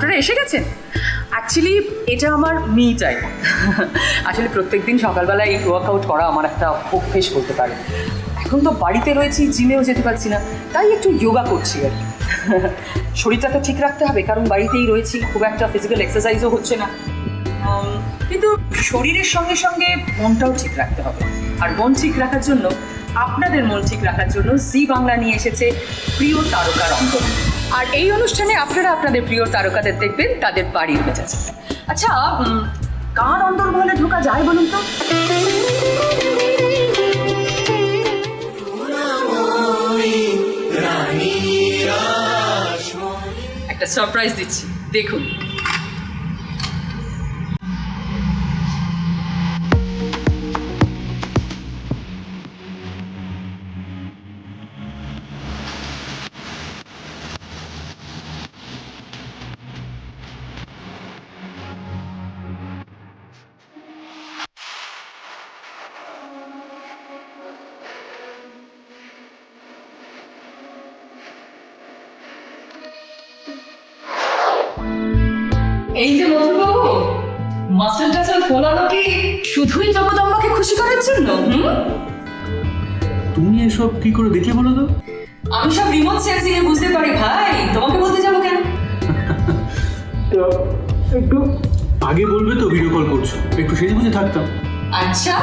আপনারা এসে গেছেন? অ্যাকচুয়ালি এটা আমার মি টাইম। আসলে প্রত্যেকদিন সকালবেলা এই ওয়ার্কআউট করা আমার একটা অভ্যেস বলতে পারে। এখন তো বাড়িতে রয়েছি, জিমেও যেতে পারছি না, তাই একটু যোগা করছি আর কি। শরীরটা তো ঠিক রাখতে হবে, কারণ বাড়িতেই রয়েছি, খুব একটা ফিজিক্যাল এক্সারসাইজও হচ্ছে না। কিন্তু শরীরের সঙ্গে সঙ্গে মনটাও ঠিক রাখতে হবে, আর মন ঠিক রাখার জন্য, আপনাদের মন ঠিক রাখার জন্য জি বাংলা নিয়ে এসেছে প্রিয় তারকার অন্তর। আর এই অনুষ্ঠানে আপনারা আপনাদের প্রিয় তারকাদের দেখবেন তাদের বাড়ির মেজাজে। আচ্ছা, কার অন্তর্মহলে ঢোকা যায় বলুন তো? একটা সারপ্রাইজ দিচ্ছি, দেখুন। এই যে মধুবাবু, মাস্টার টাস্টার ফোলানো কি শুধুই জগদম্বাকে খুশি করার জন্য? তুমি এসব কি করে দেখলে বলো তো? আমি সব রিমোট সেন্সিং এ বুঝতে পারি ভাই, তোমাকে বলতে যাবো কেন? তো একটু আগে বলবে তো ভিডিও কল করছো, একটু সেজে বুঝে থাকতাম। আচ্ছা,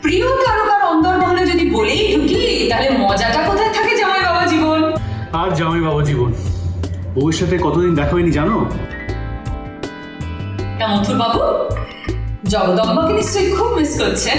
প্রিয় তারকার অন্তর্মহলে যদি বলেই ঢুকি, তাহলে মজাটা কোথায় থাকে জামাই বাবা জীবন? আর জামাই বাবা জীবন, বউয়ের সাথে কতদিন দেখা হয়নি জানো? তা মথুর বাবু, জগদম্বাকে নিশ্চয়ই খুব মিস করছেন।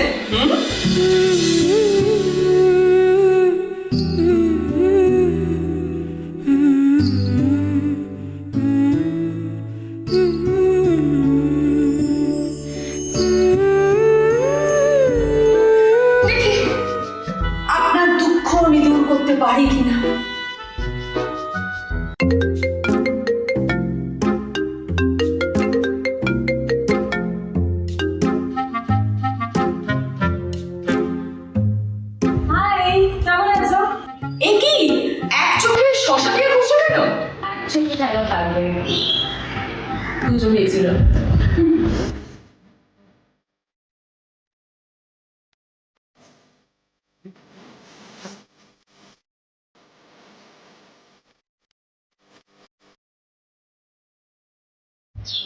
দেখি আপনার দুঃখ আমি দূর করতে পারি কিনা। পুজো হয়েছিল।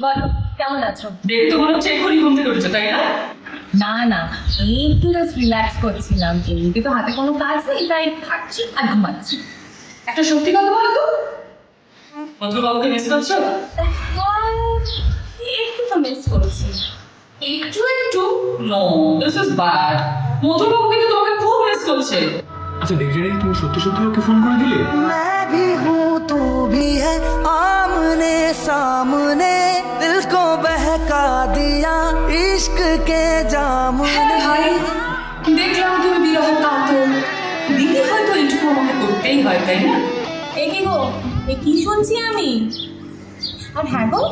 বলো, কেমন আছো? দেখতে মনে হচ্ছে এখনই ঘুম থেকে উঠেছো, তাই না? না না, একটু জাস্ট রিল্যাক্স করছিলাম, কিন্তু তো হাতে কোনো কাজ নেই, তাই খাচ্ছি আর ঘুমাচ্ছি। একটা সত্যি কথা বলো তো, মধুবাবুকে মিস করছো? একটু তো মিস করছি। একটু একটু? No, this is bad. Madhubabu কিন্তু তোমাকে খুব মিস করছে। আচ্ছা দেখছি, তুমি সত্যি সত্যি ওকে ফোন করে দিলে? मैं भी हूँ तू भी है, आमने सामने दिल को बहका दिया इश्क के जाम হ্যাঁ ভাই, দেখলাম তুমি বিরহ কাতর, দিদি হয়তো এইটুকু আমাকে করতেই হয়, তাই না? এ কি গো, এ কি শুনছি আমি? আর হ্যাঁ গো,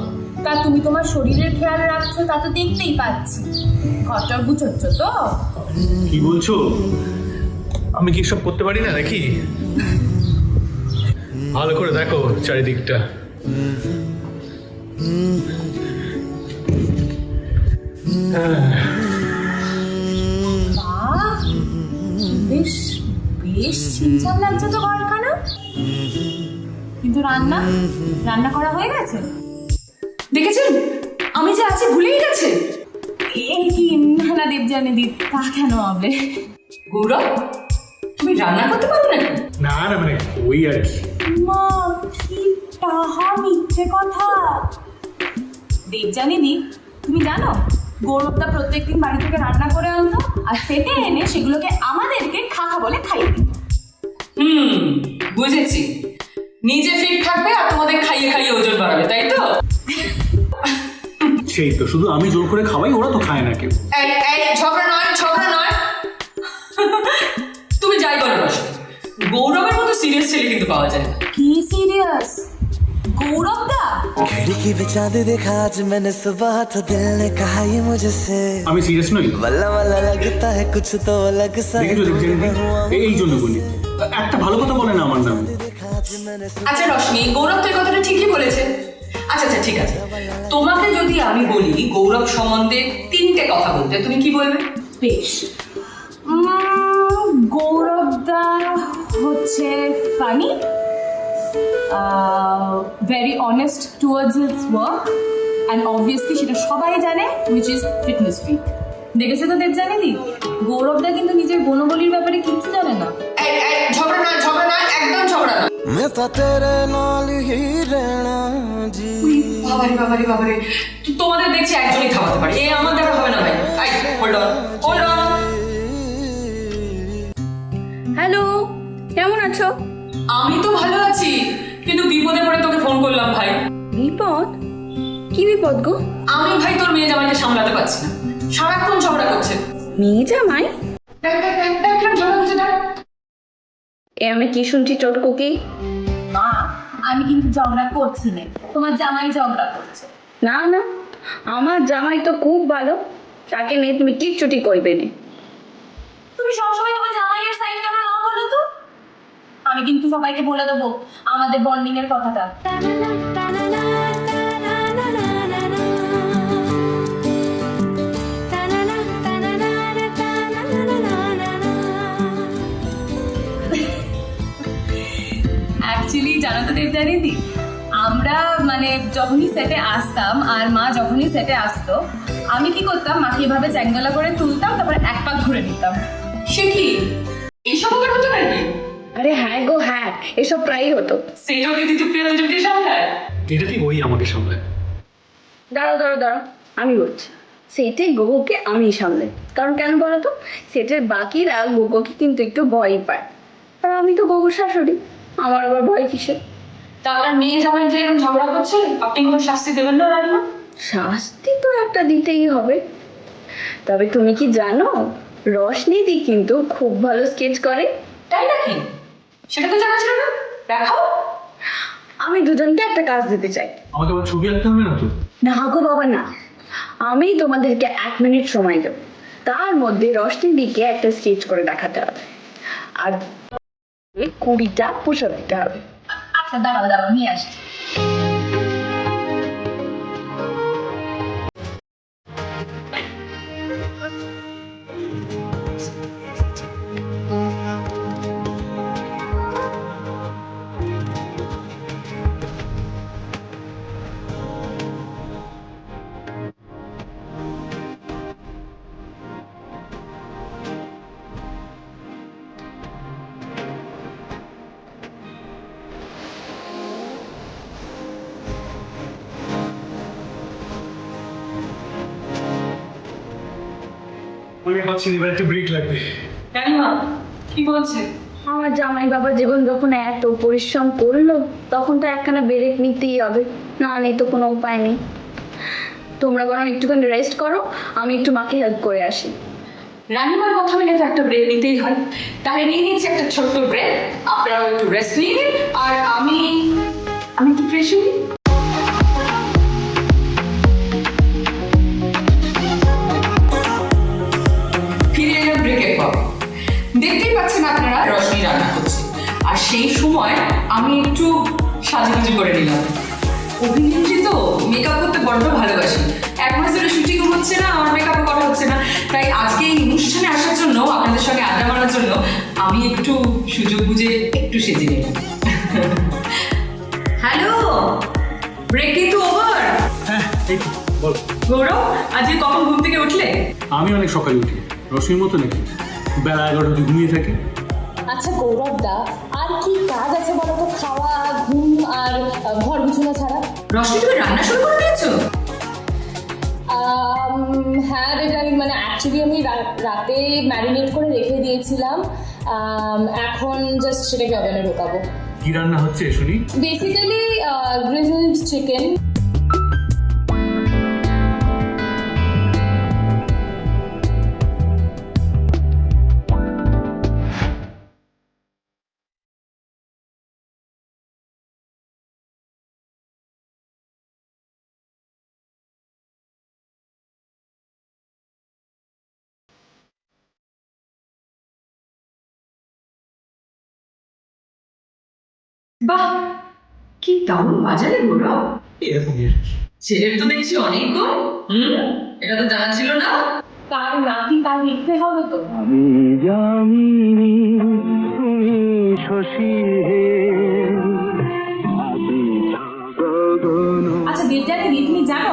তা তুমি তোমার শরীরের খেয়াল রাখছো, তা তো দেখতেই পাচ্ছি। ঘরটা গুছোচ্ছ তো? কি বলছো? আমি কি সব করতে পারি না নাকি? ভালো করে দেখো চারিদিকটা। বাহ, বেশ বেশ ছিমছাম লাগছে তো ঘরখানা। কিন্তু রান্না রান্না করা হয়ে গেছে? দেখেছেন, আমি যে আছি ভুলেই গেছে। এই কি না দেবজানি দি, তা কেন হবে? গৌরব, তুমি রান্না করতে পারো নাকি? না না, মানে ওই আর কি। মা, কি তাহা মিথ্যে কথা। দেবজানি দি, তুমি জানো গৌরবদা প্রত্যেকদিন বাড়ি থেকে রান্না করে আনতো, আর সেটে এনে সেগুলোকে আমাদেরকে খাখা বলে খাইয়ে দিত। বুঝেছি, নিজে ফিট থাকবে আর তোমাদের খাইয়ে খাইয়ে ওজন বাড়াবে, তাই তো? সেই তো, শুধু আমি জোর করে খাওয়াই, ওরা তো খায় না কেউ। এই এই ঝগড়া নয়, ঝগড়া নয়। তুমি যাই বলো রস, গৌরবের মতো সিরিয়াস ছেলে কিন্তু পাওয়া যায় না। কি সিরিয়াস? গৌরবদা? खिड़की पे चांद देखा आज मैंने सुबह, तो दिल ने कहा ये मुझसे আমি সিরিয়াস নই। वल्ला वल्ला लगता है कुछ तो अलग सा দেখেছো দেখছি, এই জন্য বলি, একটা ভালো কথা বলে না আমার নাম। देखा आज मैंने আচ্ছা রশ্মি, গৌরব তো এই কথাটা ঠিকই বলেছে। আচ্ছা আচ্ছা ঠিক আছে, তোমাকে যদি আমি বলি গৌরব সম্বন্ধে 3টে কথা বলতে, তুমি কি বলবে? বেশ। গৌরবদা হচ্ছে funny, very honest towards his work, and obviously সেটা সবাই জানে, উইচ ইজ ফিটনেস ফ্রিক। দেখেছো তো দেবজানিদি, গৌরবদা কিন্তু নিজের গুণবলীর ব্যাপারে কিচ্ছু জানে না। ঝগড়া না, একদম ঝগড়া না। मैं तो तेरे नाल ही रहना जी। বাবারে, তোমাদের দেখছি একজনই থামাতে পারে, আমার দ্বারা হবে না ভাই। Hold on. হ্যালো, কেমন আছো? আমি তো ভালো আছি, কিন্তু বিপদে পড়ে তোকে ফোন করলাম ভাই। বিপদ? কি বিপদ গো? আমি ভাই তোর মেয়ে জামাইকে সামলাতে পারছি না, সারাক্ষণ ঝগড়া করছে। মেয়ে জামাই? এ আমি কি শুনছি চটকুকি? মা, আমি কিন্তু ঝগড়া করছি না, তোমার জামাই ঝগড়া করছে। না না, আমার জামাই তো খুব ভালো, তাকে নিয়ে তুমি কিচ্ছুটি করবে না। তুমি সবসময় তোমার জামাইয়ের সাইড কেন না বলো তো? আমি কিন্তু সবাইকে বলে দেবো আমাদের বন্ডিং এর কথাটা। অ্যাকচুয়ালি জানো তো দেবজানিদি, আমরা মানে যখনই সেটে আসতাম আর মা যখনই সেটে আসতো, আমি কি করতাম, মাকে এভাবে চ্যাঙ্গলা করে তুলতাম, তারপরে এক পাক ঘুরে নিতাম। সে কি এইসব ওকে হতো নাকি? আরে হ্যাঁ গো হ্যাঁ, এসব প্রায়ই হতো। সেই যোগে দিদি প্রিয়জনকে সামলায়। এটা ঠিক ওই আমাকে সামলায়। দাঁড়াও, আমি বলছি, সেটে গোগোকে আমি সামলাই। কারণ কেন বলো তো, সেটের বাকিরা গোগোকে কিন্তু একটু ভয়ই পায়, আর আমি তো গোগোর শাশুড়ি, আমার আবার ভয় কিসের? তা আপনার মেয়ে জামাই যে এরকম ঝগড়া করছে, আপনি কোনো শাস্তি দেবেন না রানীমা? শাস্তি তো একটা দিতেই হবে। তবে তুমি কি জানো, রশনিদি কিন্তু খুব ভালো স্কেচ করে। তাই নাকি? সেটা তো জানা ছিল না, দেখাও। আমি দুজনকে একটা কাজ দিতে চাই। আমাকে আবার ছবি আঁকতে হবে না তো? না গো বাবা না, আমি তোমাদেরকে 1 মিনিট সময় দেব, তার মধ্যে রশনিদিকে একটা স্কেচ করে দেখাতে হবে, আর 20টা পুষো দিতে হবে। আচ্ছা দাঁড়াও নিয়ে আসছি। আমি ভাবছি এবার একটা ব্রেক লাগবে। রানীমা কি বলছে? আমার জামাই বাবা জীবন যখন এত পরিশ্রম করলো, তখন তো একখানা ব্রেক নিতেই হবে, না নেই তো কোনো উপায় নেই। তোমরা বরং একটুখানি রেস্ট করো, আমি একটু মাকে হেল্প করে আসি। রানীমার কথা মেনে তো একটা ব্রেক নিতেই হয়, তাহলে নিয়ে নিচ্ছি একটা ছোট্ট ব্রেক। আপনারা একটু রেস্ট নিয়ে নিন, আর আমি একটু ফ্রেশ হই। ফিরে এলাম ব্রেকের পর। দেখতেই পাচ্ছেন আপনারা রশনি রান্না করছে, আর সেই সময় আমি একটু সাজুগুজু করে নিলাম। অভিনেত্রী তো মেকআপ করতে বড্ড ভালোবাসি, 1 মাস ধরে শুটিং হচ্ছে না, আমার মেকআপ করা হচ্ছে না, তাই আজকে এই অনুষ্ঠানে আসার জন্য, আপনাদের সঙ্গে আড্ডা মারার জন্য আমি একটু সুযোগ বুঝে একটু সেজে নিলাম। হ্যালো, ব্রেক কিন্তু ওভার। হ্যাঁ এই তো, বল। গৌরব, আজকে কখন ঘুম থেকে উঠলে? আমি অনেক সকালে উঠি, রশ্মির মতো নাকি বেলা 11টা ঘুমিয়ে থাকি। আচ্ছা গৌরবদা, আর কি কাজ আছে বলো তো, খাওয়া, ঘুম আর ঘর গুছানো ছাড়া? রশ্মি, তুমি রান্না শুরু করে দিয়েছো? হ্যাঁ দেবজানি, মানে অ্যাকচুয়ালি আমি রাতে ম্যারিনেট করে রেখে দিয়েছিলাম, এখন জাস্ট সেটাকে ওভেনে ঢোকাবো। কি রান্না হচ্ছে শুনি? Basically grilled chicken. বাহ, কি দারুণ বাজারে গৌরব। এরকমই। ছেলের তো দেখছি অনেক গো। এটা তো জানা ছিল না। তার নাতি তার লিখতে হবে তো। আমি জানি তুমি শশী হে আচ্ছা দেবযানী, তুমি জানো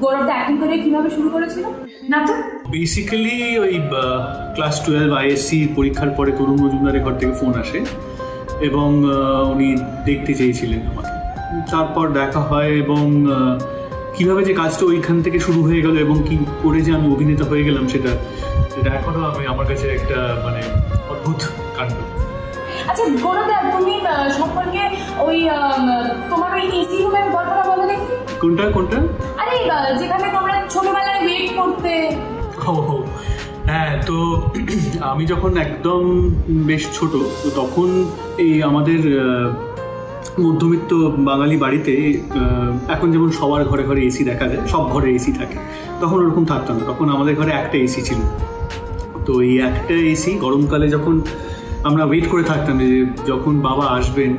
গৌরবদা অ্যাক্টিং করে কিভাবে শুরু করেছিল? না তো। বেসিক্যালি ওই ক্লাস 12 আইএসসি পরীক্ষার পরে তরুণ মজুমদারের ঘর থেকে ফোন আসে এবং উনি দেখতে চেয়েছিলেন আমাকে। তারপর দেখা হয় এবং কিভাবে যে কাজটা ওইখান থেকে শুরু হয়ে গেল এবং কি করে যে আমি অভিনেতা হয়ে গেলাম সেটা এখনো আমার কাছে একটা মানে অদ্ভুত কাণ্ড। আচ্ছা গৌরবদা, তুমি সম্পর্কে ওই তোমার ওই এসি রুমের গল্পটা বলো দেখি। কোনটা? আরে যেখানে তোমরা ছোটবেলায় ওয়েট করতে। ও হ্যাঁ, তো আমি যখন একদম বেশ ছোট, তো তখন এই আমাদের মধ্যবিত্ত বাঙালি বাড়িতে এখন যেমন সবার ঘরে ঘরে এসি দেখা যায়, সব ঘরে এসি থাকে, তখন ওরকম থাকতাম না। তখন আমাদের ঘরে একটা এসি ছিল। তো এই একটা এসি গরমকালে যখন আমরা ওয়েট করে থাকতাম যে যখন বাবা আসবেন,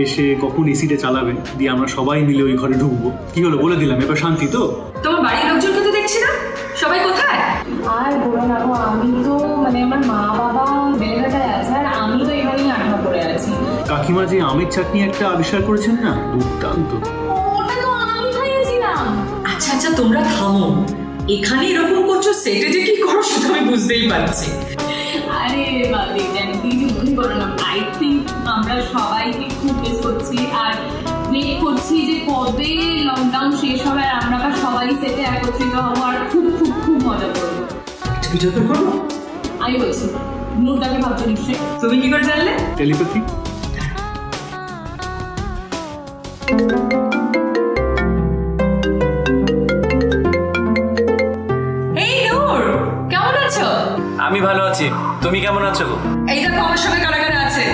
এসে কখন এসিটা চালাবেন, দিয়ে আমরা সবাই মিলে ওই ঘরে ঢুকবো। কি হলো বলে দিলাম, এবার শান্তি তো? তোমার বাড়ির লোকজনকে তো দেখছি না, সবাই কোথায়? আর বলো না গো, আমি তো মানে আমার মা বাবা বেলেঘাটায় আছে আর আমি তো এখানেই আঠা পড়ে আছি। কাকিমা যে আমের চাটনি একটা আবিষ্কার করেছেন না, দুর্দান্ত। ওটা তো আমি খাইয়েছিলাম। আচ্ছা আচ্ছা, তোমরা থামো। এখানে এরকম করছো, সেটে যে কি করো সেটা আমি বুঝতেই পারছি। আরে দেবযানী, তুই যে মনে করো না, আই থিঙ্ক আমরা সবাইকে খুব মিস করছি আর ওয়েট করছি যে কবে লকডাউন শেষ হবে আর আমরা আবার সবাই সেটে একত্রিত হবো আর খুব খুব খুব মজা করবো। ভিডিও কল করবো? আমি বলছি নুরদাকে ভাবছো নিশ্চয়ই। তুমি কি করে জানলে? টেলিপ্যাথি। এই নূর, কেমন আছো? আমি ভালো আছি, তুমি কেমন আছো গো? এই দেখো আমার সঙ্গে কারা কারা আছে।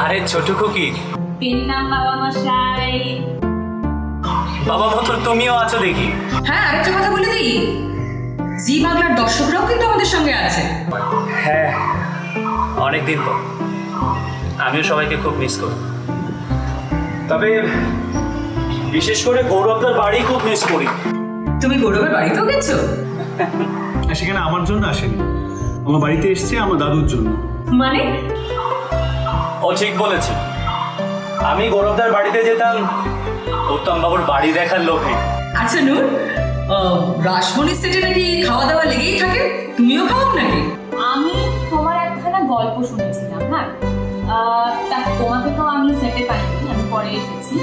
আরে ছোট খুকি, পেন নাম বাবা মশাই। বাবা মতো তুমিও আছো দেখি। হ্যাঁ, আরেকটা কথা বলে দিই, জি বাংলার দর্শকরাও কিন্তু আমাদের সঙ্গে আছে। হ্যাঁ, অনেকদিন পর। আমিও সবাইকে খুব মিস করি, তবে বিশেষ করে গৌরবদার বাড়ি খুব মিস করি। তুমি গৌরবের বাড়িতেও গেছো? আর সেখানে আমার জন্য আসেনি, আমার বাড়িতে এসছে আমার দাদুর জন্য। মানে? ও ঠিক বলেছে, আমি গৌরবদার বাড়িতে যেতাম উত্তম বাবুর বাড়ি দেখার লোভে। আচ্ছা নূর, রাসমণির সেটে নাকি খাওয়া দাওয়া লেগেই থাকে, তুমিও খাও নাকি? আমি তোমার একখানা গল্প শুনেছিলাম। হ্যাঁ, তা তোমাকে তো আমি সেটে পাইনি, আমি পরে এসেছি।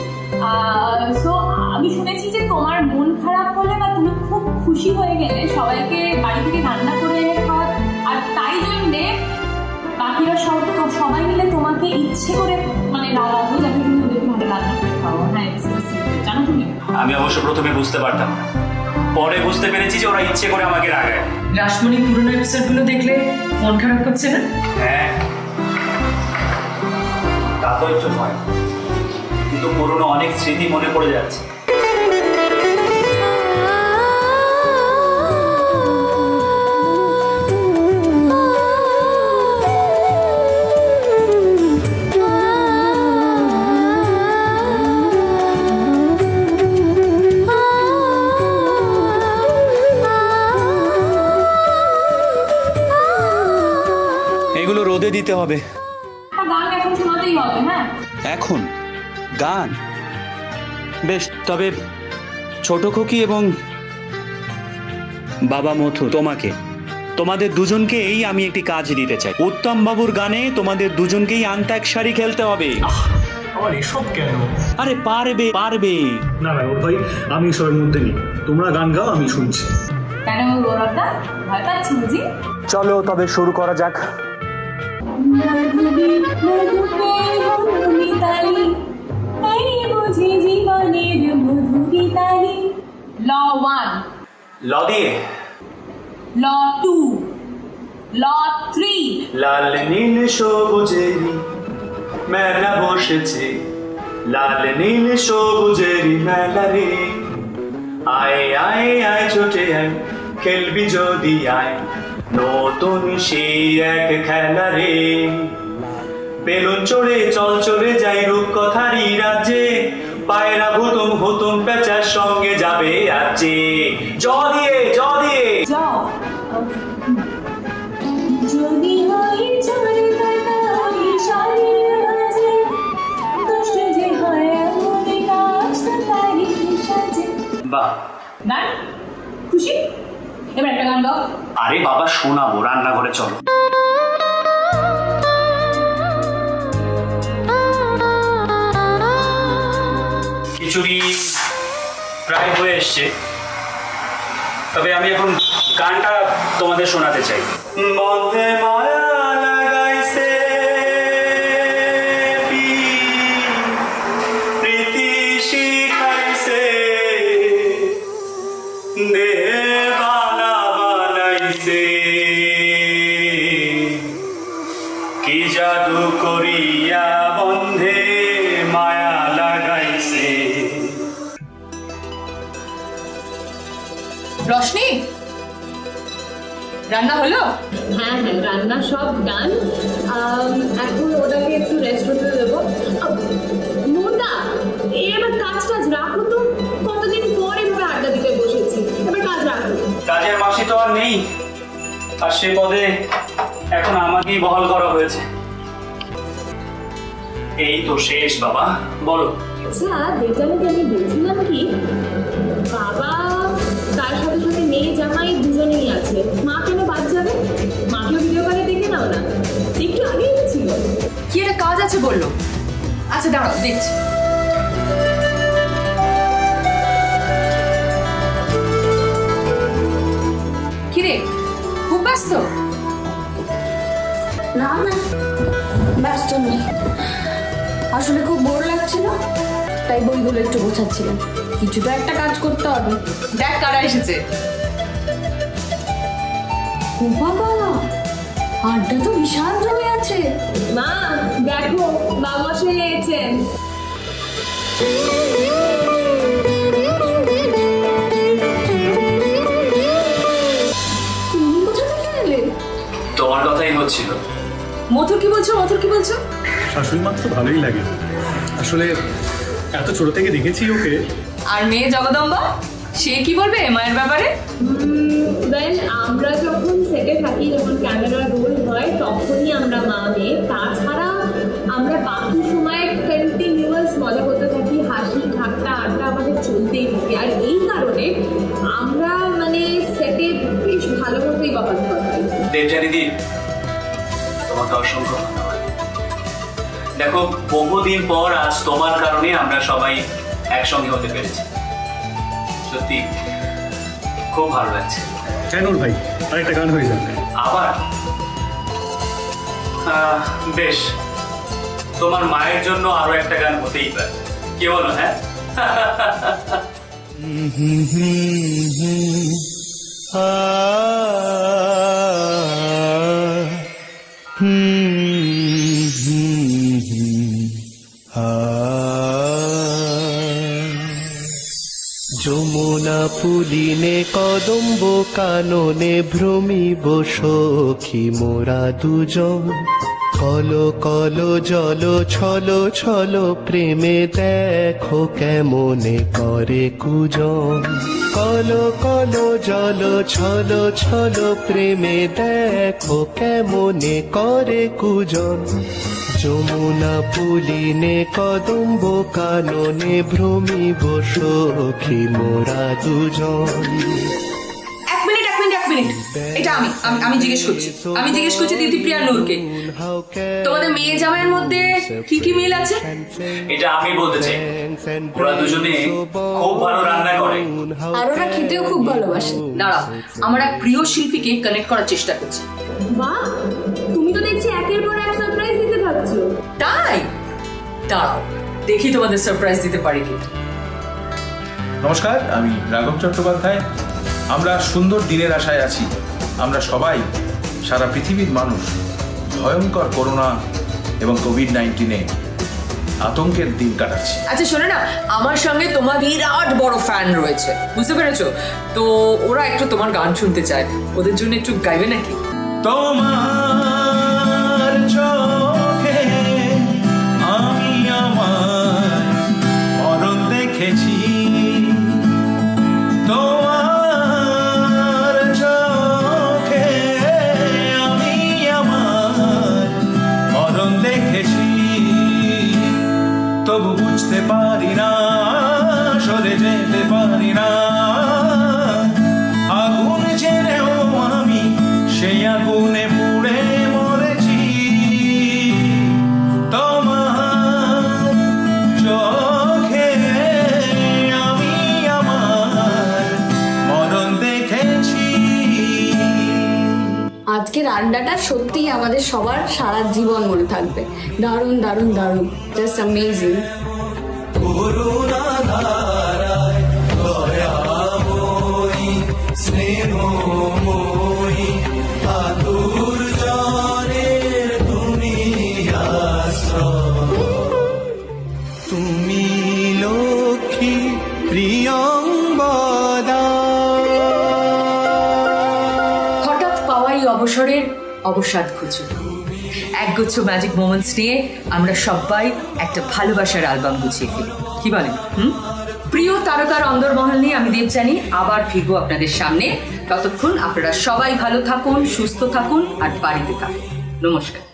সো আমি শুনেছি যে তোমার মন খারাপ হলে বা তুমি খুব খুশি হয়ে গেলে সবাইকে বাড়ি থেকে রান্না করে এনে খাওয়া, আর তাই জন্যে বাকিরা সবাই মিলে তোমাকে ইচ্ছে করে মানে রাগাবো যাতে তুমি ওদের ভালো রান্না করে খাও। হ্যাঁ, জানো তুমি? আমি অবশ্য প্রথমে বুঝতে পারতাম না, পরে বুঝতে পেরেছি যে ওরা ইচ্ছে করে আমাকে রাগায়। রাসমণি পুরোনো এপিসোডগুলো দেখলে মন খারাপ করছে না? হ্যাঁ, তা তো একটু হয়, কিন্তু পুরোনো অনেক স্মৃতি মনে পড়ে যাচ্ছে। এগুলো রোদে দিতে হবে। একটা গান এখন শোনাতেই হবে। হ্যাঁ, এখন গান? বেশ, তবে ছোট খুকি এবং বাবা মথু, তোমাদের দুজনকেই আমি একটি কাজ দিতে চাই। উত্তম বাবুর গানে তোমাদের দুজনকেই আন্তাক্ষরী খেলতে হবে। আমার এসব কেন? আরে পারবে। না ওর ভাই, আমি এসবের মধ্যে নেই। তোমরা গান গাও, আমি শুনছি। কেন গৌরবদা ভয় পাচ্ছি বুঝি? চলো তবে শুরু করা যাক। ল 1, ল দিয়ে ল 2, ল 3। লাল নীল সবুজেরি মেলা বসেছে, লাল নীল সবুজেরি মেলা রে। আয় আয় আয় ছোটে আয়, খেলবি যদি আয়, নতুন সেই এক খেলা রে। বেলুন চড়ে চল চলে যাই রূপকথারই রাজ্যে, পায়রা হুতুম হুতুম পেঁচার সঙ্গে যাবে আজকে। জ দিয়ে যাও যদি হয় ঝড়ে কাটাই শাড়ির মাঝে কষ্ট যে হয় মনে কাজ তারি সাজে। বাহ, গান খুশি? এবার একটা গান গাও। আরে বাবা শোনাবো, রান্নাঘরে চলো। খিচুড়ি প্রায় হয়ে এসছে, তবে আমি এখন গানটা তোমাদের শোনাতে চাই। বন্ধে মায়া লাগাইছে প্রীতি শিখাইছে দেবানা বানাইছে কি জাদু করিয়া বন্ধে মায়া লাগাইছে। রশনি, রান্না হলো? হ্যাঁ হ্যাঁ, রান্না সব ডান। এখন ওটাকে একটু রেস্ট করতে দেবো। মোটা এবার কাজ রাখো তো, কতদিন পর এভাবে আড্ডা দিতে বসেছি, এবার কাজ রাখো। কাজের মাসি তো আর নেই, আর সে পদে এখন আমাকেই বহাল করা হয়েছে। এই তো শেষ বাবা, বলো। আচ্ছা দেবজানীকে আমি বলছিলাম কি, বাবা তার সাথে সাথে মেয়ে জামাই দুজনেই আছে, মা কেন বাদ যাবে? মাকেও ভিডিও কলে দেখে নাও না, একটু আগেই ছিল। কি একটা কাজ আছে বললো। আচ্ছা দাঁড়াও, দেখছি। কিরে, খুব ব্যস্ত? না না, ব্যস্ত নেই, আসলে খুব বোর লাগছিল, তাই বইগুলো একটু গোছাচ্ছিলাম। কিছু তো একটা কাজ করতে হবে। দেখ কারা এসেছে। ও বাবা, আড্ডা তো বিশাল জমে আছে। মা দেখো, বাবা সে এসেছেন। তুমি কোথা থেকে এলে? তোমার কথাই হচ্ছিল। মথুর কি বলছো? শাশুড়ি মা তো ভালোই লাগে আসলে, এত ছোট থেকে দেখেছি ওকে। আর মেয়ে জগদম্বা, সে কি বলবে মায়ের ব্যাপারে? দেন আমরা যখন সেটে থাকি, যখন ক্যামেরা রোল হয়, তখনই আমরা মা মেয়ে। তাছাড়া আমরা বাকি সময় কন্টিনিউয়াস মজা করতে থাকি, হাসি ঠাট্টা আড্ডা আমাদের চলতেই থাকে। আর এই কারণে আমরা মানে সেটে বেশ ভালো মতোই বকাঝকা পাই। দেবজানীদি, তোমাকে অসংখ্য ধন্যবাদ। দেখো, বহুদিন পর আজ তোমার কারণে আমরা সবাই একসঙ্গে হতে পেরেছি। সত্যি খুব ভালো লাগছে। কেন ভাই, আরেকটা গান হয়ে যাবে। আবার বেশ, তোমার মায়ের জন্য আরো একটা গান হতেই পারে, কি বলো? হ্যাঁ, যমুনা পুলিনে কদম্ব কাননে ভ্রমিব সখী মোরা দুজন, কলো কলো জল ছলো ছলো প্রেমে দেখো কেমনে করে কুজন, কলো কলো জল ছলো ছলো প্রেমে দেখো কেমনে করে কুজন, যমুনা পুলিনে কদম্ব কাননে ভ্রমিব সখী মোরা দুজন। এক মিনিট, এটা আমি জিজ্ঞেস করছি দিদিপ্রিয়া নূরকে, তোমাদের মেয়ে জামাইয়ের মধ্যে কি কি মিল আছে? এটা আমি বলতে চাই। ওরা দুজনে খুব ভালো রান্না করে, আর ওরা খেতেও খুব ভালোবাসে। দাঁড়াও, আমার এক প্রিয় শিল্পীকে কানেক্ট করার চেষ্টা করছি। বাহ, তুমি তো দেখছি একের পর এক সারপ্রাইজ দিতে থাকছো। তাই দাঁড়াও, দেখি তোমাদের সারপ্রাইজ দিতে পারি কি। নমস্কার, আমি রাঘব চট্টোপাধ্যায়। আমরা সুন্দর দিনের আশায় আছি। আমরা সবাই, সারা পৃথিবীর মানুষ, ভয়ঙ্কর করোনা এবং কোভিড-19-এ আতঙ্কের দিন কাটাচ্ছি। আচ্ছা শোনো না, আমার সঙ্গে তোমার বিরাট বড় ফ্যান রয়েছে, বুঝতে পেরেছো তো? ওরা একটু তোমার গান শুনতে চায়, ওদের জন্য একটু গাইবে নাকি? তোমার চোখে আমি আমার মরণ বুঝতে পারি না, সরে যেতে পারি না। আগুন জেনেও আমি সেই আগুনে পুড়ে মরেছি। তোমার চোখে আমি আমার মরণ দেখেছি। আজকের আড্ডাটা সত্যিই আমাদের সবার সারা জীবন মনে থাকবে। দারুণ দারুণ দারুণ, জাস্ট অ্যামেজিং। করুণা ধারায় দয়াময়ী স্নেহময়ী আতুর জনের তুমি আশ্রয়। তুমি লক্ষ্মী প্রিয়ঙ্গদা। হঠাৎ পাওয়াই অবসরের অবসাদ খুঁজুন। একগুচ্ছ ম্যাজিক মোমেন্টস নিয়ে আমরা সবাই একটা ভালোবাসার অ্যালবাম গুছিয়ে ফেলি, কি বলেন? প্রিয় তারকার অন্দরমহল নিয়ে আমি দেবযানী আবার ফিরবো আপনাদের সামনে। ততক্ষণ আপনারা সবাই ভালো থাকুন, সুস্থ থাকুন আর বাড়িতে থাকুন। নমস্কার।